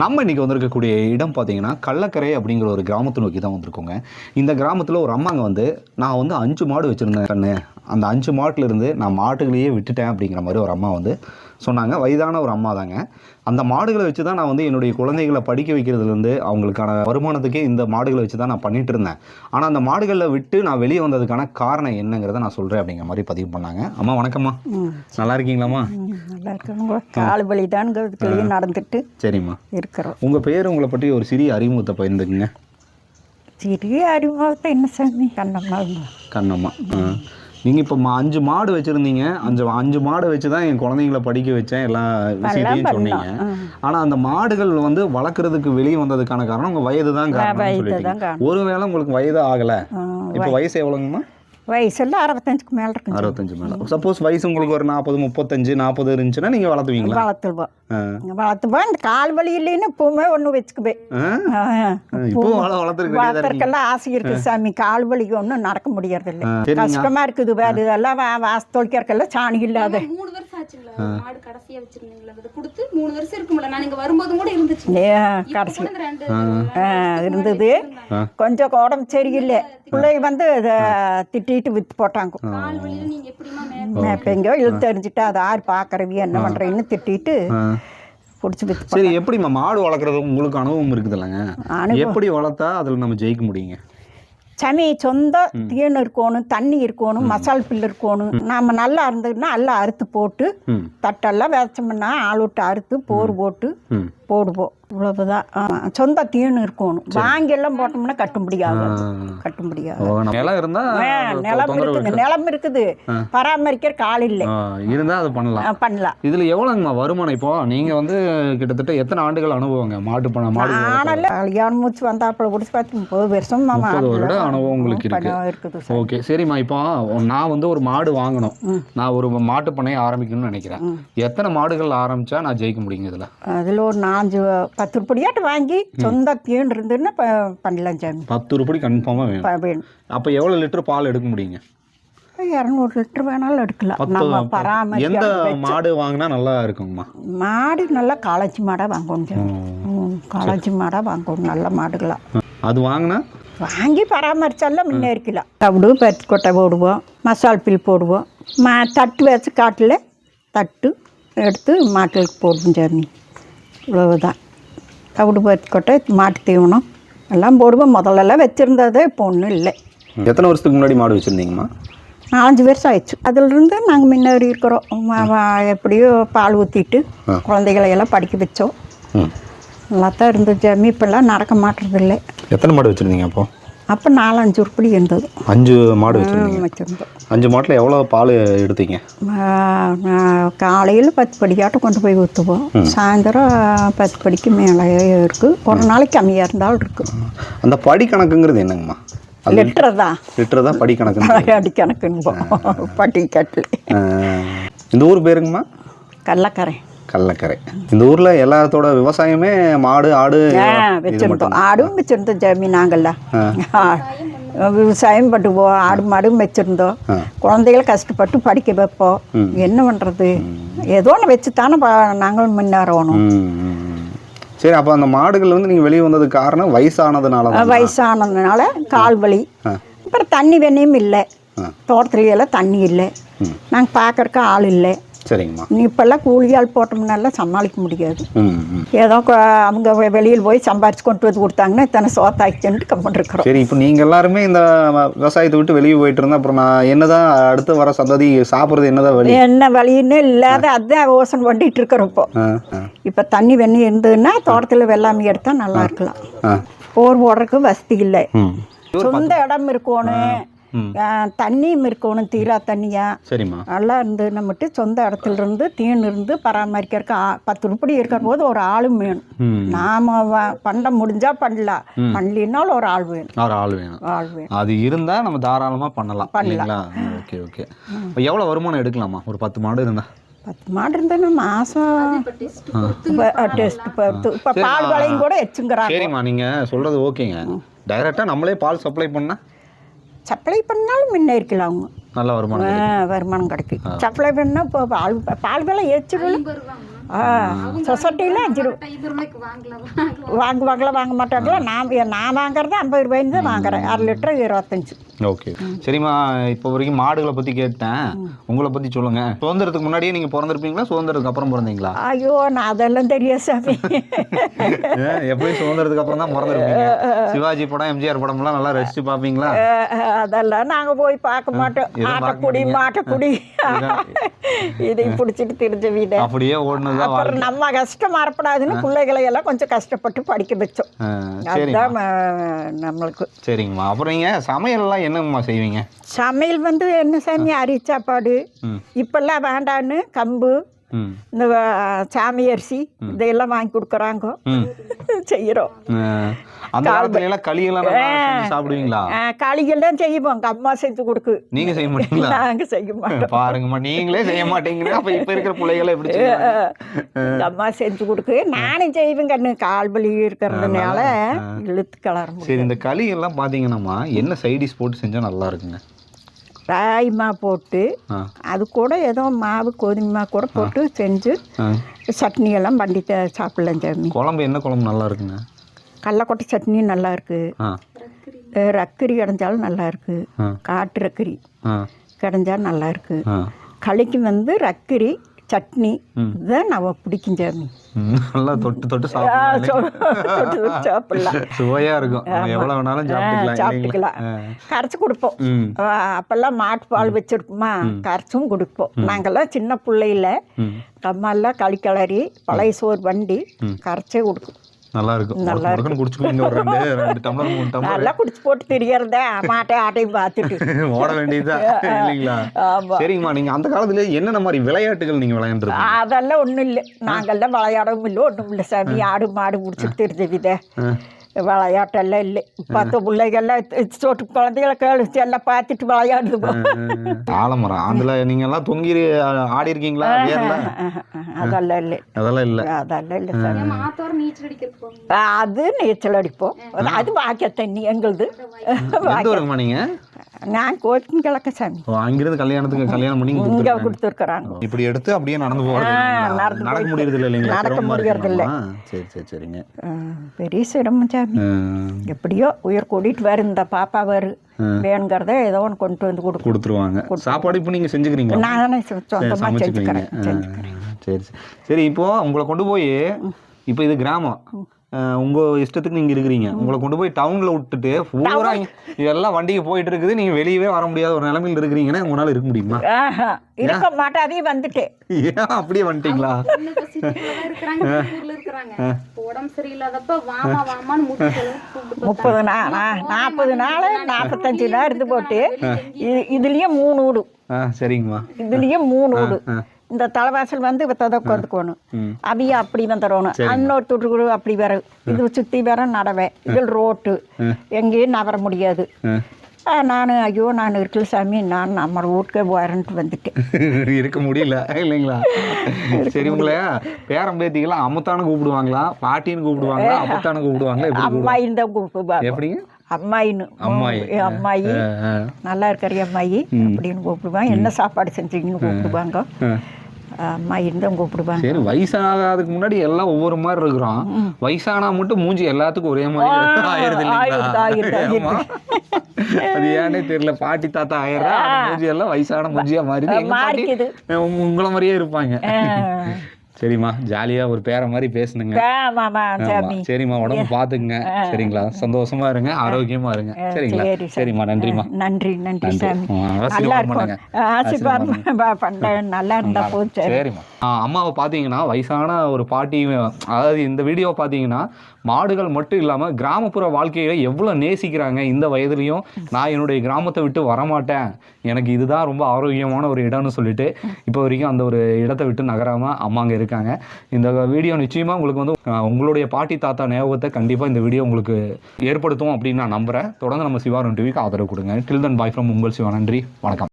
நம்ம இன்றைக்கி வந்திருக்கக்கூடிய இடம் பார்த்தீங்கன்னா கள்ளக்கரை அப்படிங்கிற ஒரு கிராமத்தை நோக்கி தான் வந்திருக்கோங்க. இந்த கிராமத்தில் ஒரு அம்மாங்க வந்து நான் வந்து 5 மாடு வச்சுருந்தேன் கண்ணு, அந்த 5 மாட்டிலிருந்து நான் மாட்டுகளையே விட்டுட்டேன் அப்படிங்கிற மாதிரி ஒரு அம்மா வந்து சொன்னாங்க. வயதான ஒரு அம்மா தாங்க. அந்த மாடுகளை வச்சு தான் நான் வந்து என்னுடைய குழந்தைகளை படிக்க வைக்கிறதுலேருந்து அவங்களுக்கான வருமானத்துக்கே இந்த மாடுகளை வச்சு தான் நான் பண்ணிகிட்டு இருந்தேன். ஆனால் அந்த மாடுகளில் விட்டு நான் வெளியே வந்ததுக்கான காரணம் என்னங்கிறத நான் சொல்கிறேன் அப்படிங்கிற மாதிரி பதிவு பண்ணாங்க. அம்மா வணக்கம்மா, நல்லா இருக்கீங்களா? நல்லா இருக்குங்க. கால் வலி தான் நடந்துட்டு சரிம்மா இருக்கிறோம். உங்கள் பேர், உங்களை பற்றி ஒரு சிறிய அறிமுகத்தை பகிர்ந்துக்குங்க. சிறிய அறிமுகத்தை என்ன சாமி? கண்ணம்மா. கண்ணம்மா, நீங்கள் இப்போ 5 மாடு வச்சுருந்தீங்க. 5 மாடு வச்சு தான் என் குழந்தைங்களை படிக்க வச்சேன், எல்லா விஷயத்தையும் சொன்னீங்க. ஆனால் அந்த மாடுகள் வந்து வளர்க்குறதுக்கு வெளியே வந்ததுக்கான காரணம் உங்கள் வயது தான் காரணம் சொல்லிட்டீங்க. ஒருவேளை உங்களுக்கு வயது ஆகலை, இப்போ வயசு எவ்வளோங்கம்மா? வயசுல 65க்கு மேலே இருக்கு. 65 மேலே. சப்போஸ் வயசு உங்களுக்கு ஒரு 40, 35, 40 இருந்துச்சுன்னா நீங்கள் வளர்த்துவீங்களா? வளர்த்துவோம். இந்த கால் வலி இல்லைன்னு இப்பவுமே ஒன்று வச்சுக்குவேன். வளர்த்துருக்கெல்லாம் ஆசை இருக்கு சாமி. கால் வலிக்கு ஒன்றும் நடக்க முடியறது இல்லை, கஷ்டமா இருக்குது. வேறு இதெல்லாம் வாசத்தொழிக்கிறக்கெல்லாம் சாணி இல்லாத 3 வருஷம் ஆச்சுங்களா? மாடு கடைசியா வச்சிருந்தீங்களா? அது கொடுத்து 3 வருஷம் இருக்கும்ல. நான் இங்க வரும்போது கூட இருந்துச்சு. கடைசியில் இருந்தது. கொஞ்சம் உடம்பு சரியில்லை. பிள்ளை வந்து திட்டிட்டு வித்து போட்டாங்க. எங்கேயோ இழுத்து தெரிஞ்சுட்டு அதை யார் பார்க்கறவி என்ன பண்றீன்னு திட்டிட்டு பிடிச்சி வித்து. சரி, எப்படிம்மா மாடு வளர்க்குறது உங்களுக்கு அனுபவம் இருக்குது இல்லைங்க? எப்படி வளர்த்தா அதில் நம்ம ஜெயிக்க முடியுங்க? சமி சொந்த தீன் இருக்கணும், தண்ணி இருக்கணும், மசால் பில்லு இருக்கணும். நாம நல்லா இருந்ததுன்னா எல்லாம் அறுத்து போட்டு தட்டெல்லாம் விதைச்சோம்னா ஆள் விட்டு அறுத்து போர் போட்டு போடுவோம். இவ்வளவுதான். சொந்த தீன் இருக்கணும். வாங்கெல்லாம் போட்டோம்னா கட்ட முடியாது. நிலம் இருந்தா நிலம் இருக்குது, பராமரிக்கிற கால் இல்லை இருந்தா அது பண்ணலாம். இதுல எவ்வளவுங்கம்மா வருமானம்? இப்போ நீங்க வந்து கிட்டத்தட்ட எத்தனை ஆண்டுகள் அனுபவங்க மாடு மாடு? கல்யாணம் முடிச்சு வந்தாப்புல முடிச்சு பார்த்து 30 வருஷம். 30 வருட அனுபவம் உங்களுக்கு இருக்குது. ஓகே, சரிம்மா. இப்போ நான் வந்து ஒரு மாடு வாங்கணும், நான் ஒரு மாட்டு பண்ணையை ஆரம்பிக்கணும்னு நினைக்கிறேன். எத்தனை மாடுகள் ஆரம்பிச்சா நான் ஜெயிக்க முடியுங்க இதுல? அதுல ஒரு 4-10 ரூபாயாட்டு வாங்கி சொந்த தீன் இருந்துன்னா பண்ணலாம் சாமி. 10 ரூபாய் கன்ஃபார்மா வேணும். அப்போ எவ்வளோ லிட்டர் பால் எடுக்க முடியுங்க? 200 லிட்டர் வேணாலும் எடுக்கலாம். நம்ம பராமரி. எந்த மாடு வாங்கினா நல்லா இருக்குங்கம்மா? மாடு நல்லா காளாச்சி மாடாக வாங்கணும். காளாச்சி மாடாக வாங்கணும், நல்ல மாடுகளாக. அது வாங்கி பராமரிச்சாலும் முன்னேறிக்கலாம். தவிடு பருத்தி கொட்டை போடுவோம், மசால் பில் போடுவோம். தட்டு வச்சு காட்டில் தட்டு எடுத்து மாட்டுக்கு போடுவோம் சாமி. இவ்வளவுதான். தவிடு பருத்தி கொட்டை, மாட்டு தீவனம் எல்லாம் போடுவோம். முதல்லலாம் வச்சுருந்தது, இப்போ ஒன்றும் இல்லை. எத்தனை வருஷத்துக்கு முன்னாடி மாடு வச்சுருந்தீங்கம்மா? 5 வருஷம் ஆயிடுச்சு. அதிலிருந்து நாங்கள் முன்னேறி இருக்கிறோம். எப்படியோ பால் ஊற்றிட்டு குழந்தைகளையெல்லாம் படிக்க வச்சோம். நல்லா தான் இருந்தது சாமி. இப்போல்லாம் நடக்க மாட்டுறதில்லை. எத்தனை மாடு வச்சுருந்தீங்க அப்போ? அப்போ 4-5 உருப்படி இருந்தது. 5 மாடு வச்சுருந்தோம். 5 மாட்டில் எவ்வளோ பால் எடுத்தீங்க? காலையில் 10 படிக்காட்டும் கொண்டு போய் ஊற்றுவோம். சாயந்தரம் 10 படிக்கு மேலே இருக்குது. ஒரு நாளைக்கு கம்மியாக இருந்தாலும் இருக்குது. அந்த படி கணக்குங்கிறது என்னங்கம்மா? லிட்டர் தான் படி கணக்கு. அடி கணக்குன்னு பட்டி கட்டில். இந்த ஊர் பேருங்கம்மா? கள்ளக்கரை. இந்த ஊர்ல எல்லாத்தோட விவசாயமே மாடு ஆடு வச்சிருந்தோம். ஆடும் வச்சிருந்தோம் சாமி. நாங்கள்லாம் விவசாயம் பண்ணுவோம், ஆடு மாடும் வச்சிருந்தோம். குழந்தைகளை கஷ்டப்பட்டு படிக்க வைப்போம். என்ன பண்றது, ஏதோ ஒன்று வச்சு தானே நாங்களும் முன்னேறணும். சரி, அப்போ அந்த மாடுகள் வந்து நீங்கள் வெளியே வந்ததுக்கு காரணம் வயசானதுனால கால் வலி. அப்புறம் தண்ணி வெண்ணையும் இல்லை, தோட்டத்துலையெல்லாம் தண்ணி இல்லை, நாங்கள் பார்க்கறக்கு ஆள் இல்லை. சரிங்கம்மா. நீ இப்போல்லாம் கூலியால் போட்டோம்னால சமாளிக்க முடியாது. ஏதோ அவங்க வெளியில் போய் சம்பாரிச்சு கொண்டு வந்து கொடுத்தாங்கன்னா இத்தனை சோத்தாக்கிட்டு கம்மன் இருக்கிறோம். சரி, இப்போ நீங்கள் எல்லாருமே இந்த விவசாயத்தை விட்டு வெளியே போயிட்டு இருந்தா அப்புறம் நான் என்னதான் அடுத்து வர சந்ததி சாப்பிட்றது என்னதான் வழி? என்ன வழின்னு இல்லாத அதுதான் யோசனை பண்ணிட்டு இருக்கிறோம். இப்போ தண்ணி வெண்ணி இருந்ததுன்னா தோட்டத்தில் வெள்ளாமை எடுத்தால் நல்லா இருக்கலாம். போர் போடுறதுக்கு வசதி இல்லை. சொந்த இடம் இருக்கணும், தண்ணியும் இருக்கணும், தீரா தண்ணியா. சரிம்மா. நல்லா இருந்து நம்மட்டு சொந்த இடத்துல இருந்து தீன் இருந்து பராமரிக்கிறதுக்கு 10 ரூபாய் இருக்கிற போது ஒரு ஆளும் வேணும். நாம பண்ண முடிஞ்சா பண்ணலாம், பண்ணலினாலும் ஒரு ஆள் வேணும். அது இருந்தா நம்ம தாராளமா பண்ணலாம். ஓகே. இப்போ எவ்வளோ வருமானம் எடுக்கலாமா ஒரு 10 மாடு இருந்தா? 10 மாடு இருந்தா மாசம் டெஸ்ட் இப்போ பால் விலையும் கூட வச்சுங்கிறாங்க. சரிம்மா, நீங்க சொல்றது ஓகேங்க. டைரக்டா நம்மளே பால் சப்ளை பண்ணாலும் முன்னேறிக்கலாம். அவங்க நல்ல வருமானம் கிடைக்கும். சப்ளை பண்ணால் இப்போ பால் விலை ஏச்சு சொசைட்டியில் 5 ரூபா 5 ரூபாய்க்கு வாங்கலாம் வாங்குவாங்களா வாங்க மாட்டாங்களா? நான் வாங்குறது 50 ரூபாய்ன்னு தான் வாங்குறேன். 1/2 லிட்டர் 25. ஓகே சரிம்மா. இப்போ வரைக்கும் மாடுகளை பற்றி கேட்டேன், உங்களை பற்றி சொல்லுங்கள். சுதந்திரத்துக்கு முன்னாடியே நீங்கள் பிறந்திருப்பீங்களா, சுதந்திரத்துக்கு அப்புறம் பிறந்தீங்களா? ஐயோ நான் அதெல்லாம் தெரியாது சாமி. எப்பயும் சுதந்திரத்துக்கு அப்புறம் தான் பிறந்திருப்பீங்க. சிவாஜி படம், எம்ஜிஆர் படம்லாம் நல்லா ரசித்து பார்ப்பீங்களா? அதெல்லாம் நாங்கள் போய் பார்க்க மாட்டோம். மாட்டக்குடி இதை பிடிச்சிட்டு தெரிஞ்ச வீடு அப்படியே ஓடுனது. அப்புறம் நம்ம கஷ்டம் மறப்படாதுன்னு பிள்ளைகளை எல்லாம் கொஞ்சம் கஷ்டப்பட்டு படிக்க வச்சோம். அதுதான் நம்மளுக்கு. சரிங்கம்மா. அப்புறம் நீங்கள் சமையல்லாம் என்னம்மா செய்வீங்க? சமையல் வந்து என்ன சாமி, அரி சாப்பாடு இப்பெல்லாம் வேண்டான்னு கம்பு, இந்த சாமி அரிசி இதையெல்லாம் வாங்கி கொடுக்குறாங்க, செய்கிறோம். அந்த காலத்துல எல்லாம் களியெல்லாம் சாப்பிடுவீங்களா? களியெல்லாம் செய்வோம். எங்கள் அம்மா செஞ்சு கொடுக்கு. நீங்க செய்ய மாட்டீங்களா? நாங்க செய்ய மாட்டோம். பாருங்கம்மா, நீங்களே செய்ய மாட்டீங்கன்னா அப்ப இப்ப இருக்கிற பிள்ளைகளை எப்படி? எங்கள் அம்மா செஞ்சு கொடுக்கு, நானும் செய்வேன். கண்ணு கால் வலி இருக்கிறதுனால இழுத்து கலரும். சரி, இந்த களி எல்லாம் பாத்தீங்கன்னாம்மா என்ன சைடிஷ் போட்டு செஞ்சா நல்லா இருக்குங்க? ராய்மா போட்டு அது கூட ஏதோ மாவு கோதுமை மாவு கூட போட்டு செஞ்சு சட்னி எல்லாம் பண்ணி சாப்பிடலாம் சாமி. குழம்பு என்ன குழம்பு நல்லா இருக்குங்க? கடலக்கொட்டை சட்னி நல்லா இருக்கு, ரக்கரி கிடைஞ்சாலும் நல்லா இருக்கு, காட்டு ரக்கரி கிடைஞ்சாலும் நல்லா இருக்கு. களிக்கு வந்து ரக்கரி சட்னி இதுதான் நம்ம பிடிக்கும் சாமி. நல்லா தொட்டு சாப்பிடலாம், சுவையா இருக்கும். எவ்வளவு வேணாலும் சாப்பிட்டுக்கலாம். கரைச்சி கொடுப்போம். அப்பெல்லாம் மாட்டு பால் வச்சிருப்போமா, கரைச்சும் கொடுப்போம். நாங்கெல்லாம் சின்ன பிள்ளையில அம்மாலாம் களி கிளறி பழைய சோறு வண்டி கரைச்சே கொடுக்கும். நல்லா இருக்கும். நல்லா இருக்கும். குடிச்சுக்கோங்க. ஒரு 2 டம்ளர் 3 டம்ளர் நல்லா குடிச்சு போட்டு திரியறதே ஆட்டையும் பார்த்துட்டு ஓட வேண்டியதுதான் இல்லைங்களா? சரிங்கம்மா. நீங்க அந்த காலத்துல என்னென்ன மாதிரி விளையாட்டுகள் நீங்க விளையாண்டுருக்கீங்க? அதெல்லாம் ஒண்ணும் இல்லை. நாங்கெல்லாம் விளையாடவும் இல்லை, ஒன்றும் இல்லை சாமி. ஆடு மாடு முடிச்சுட்டு தெரிஞ்ச வித விளையாட்டெல்லாம் இல்லை. 10 பிள்ளைகள்லாம் சொட்டு குழந்தைகளை கழிச்சு எல்லாம் பார்த்துட்டு விளையாடுது. ஆலமரம் அதுல நீங்க எல்லாம் தொங்கி ஆடி இருக்கீங்களா? அதெல்லாம் இல்லை. அதெல்லாம் இல்லை. அதெல்லாம் இல்லை சாமி. நீச்சல் அடிக்கிறோம். அது நீச்சல் அடிப்போம். அது வாக்கிய தண்ணி எங்களுது. நீங்க நான் கோச்சிங் கிழக்க சாமி. அங்கிருந்து கல்யாணம் பண்ணி இங்க கொடுத்துருக்குறாங்க. இப்படி எடுத்து அப்படியே நடந்து போறது. நடக்க முடியறது இல்லை இல்லைங்களா? நடக்க முடியறது இல்லை. சரி சரி சரிங்க. பெரிய சிரமம் சாமி. எப்படியோ உயிர் கூட்டிட்டு வர இந்த பாப்பா வரு வேணுங்கிறத ஏதோ ஒன்று கொண்டு வந்து கொடுத்துருவாங்க. சாப்பாடு இப்போ நீங்க செஞ்சுக்கிறீங்க? நானே சொந்தமாக செஞ்சுக்கிறேன். சரி சரி. இப்போ உங்களை கொண்டு போய், இப்போ இது கிராமம், உங்க இஷ்டத்துக்கு நீங்க இருக்கிறீங்க. உங்களை கொண்டு போய் டவுன்ல விட்டுட்டு பூரா இதெல்லாம் வண்டிக்கு போயிட்டு இருக்குது, நீங்க வெளியவே வர முடியாத ஒரு நிலைமையில் இருக்கிறீங்கன்னா உங்களால இருக்க முடியுமா? இருக்க மாட்டாதே. வந்துட்டேன். ஏன் அப்படியே வந்துட்டீங்களா? உடம்பு சரியில்லாதப்ப வாமா வாமான்னு 30 நாள் 40 நாள் 45 நாள் இருந்து போட்டு இதுலயே 3 வீடு. சரிங்கம்மா. இதுலயே 3 வீடு. இந்த தலைவாசல் வந்து உட்காந்துக்கணும். அவைய அப்படி வந்துடணும். இன்னொருத்தரு அப்படி வர, இது சுற்றி வர நடவை, இதில் ரோட்டு எங்கேயும் நவர முடியாது. நான் ஐயோ நான் இருக்கல சாமி, நான் நம்ம வீட்டுக்கே போறேன்ட்டு வந்துட்டேன். இருக்க முடியல இல்லைங்களா? சரி, உங்களை பேரம் பேத்திக்கலாம் அம்மத்தானு கூப்பிடுவாங்களா, பாட்டின்னு கூப்பிடுவாங்களா, அப்பத்தானு கூப்பிடுவாங்களா? அம்மாயின்னு தான் கூப்பிடுவாங்க. எப்படிங்க? அம்மாயின்னு. அம்மாயி நல்லா இருக்காரு அம்மாயி அப்படின்னு கூப்பிடுவாங்க. என்ன சாப்பாடு செஞ்சீங்கன்னு கூப்பிடுவாங்க. அம்மாயின்னு தான் கூப்பிடுவாங்க. சரி, வயசாகாதுக்கு முன்னாடி எல்லாம் ஒவ்வொரு மாதிரி இருக்கிறோம். வயசானா மட்டும் மூஞ்சி எல்லாத்துக்கும் ஒரே மாதிரி ஆயிருது இல்லைங்களா? அது ஏன்னே தெரியல. பாட்டி தாத்தா ஆயிடுறா, மூஞ்சி எல்லாம் வயசான மூஞ்சியா மாறிது. உங்களை மாதிரியே இருப்பாங்க. சரிம்மா, ஜாலியா ஒரு பேர மாதிரி பேசுனுங்க. சரிம்மா, உடம்பு பாத்துக்குங்க. சரிங்களா? சந்தோஷமா இருங்க, ஆரோக்கியமா இருங்க. சரிங்களா? சரிம்மா, நன்றிம்மா. நன்றி நன்றி சாமி. நல்லா இருந்தா போச்சு. சரிம்மா. அம்மாவை பார்த்தீங்கன்னா வயசான ஒரு பாட்டி. அதாவது இந்த வீடியோ பார்த்தீங்கன்னா மாடுகள் மட்டும் இல்லாமல் கிராமப்புற வாழ்க்கையை எவ்வளோ நேசிக்கிறாங்க. இந்த வயதுலையும் நான் என்னுடைய கிராமத்தை விட்டு வரமாட்டேன், எனக்கு இதுதான் ரொம்ப ஆரோக்கியமான ஒரு இடம்னு சொல்லிட்டு இப்போ வரைக்கும் அந்த ஒரு இடத்தை விட்டு நகராமல் அம்மாங்க இருக்காங்க. இந்த வீடியோ நிச்சயமாக உங்களுக்கு வந்து உங்களுடைய பாட்டி தாத்தா ஞாபகத்தை கண்டிப்பாக இந்த வீடியோ உங்களுக்கு ஏற்படுத்தும் அப்படின்னு நான் நம்புகிறேன். தொடர்ந்து நம்ம சிவா டிவிக்கு ஆதரவு கொடுங்க. டில் தன் பாய் ஃப்ரம் உங்கள் சிவா. நன்றி, வணக்கம்.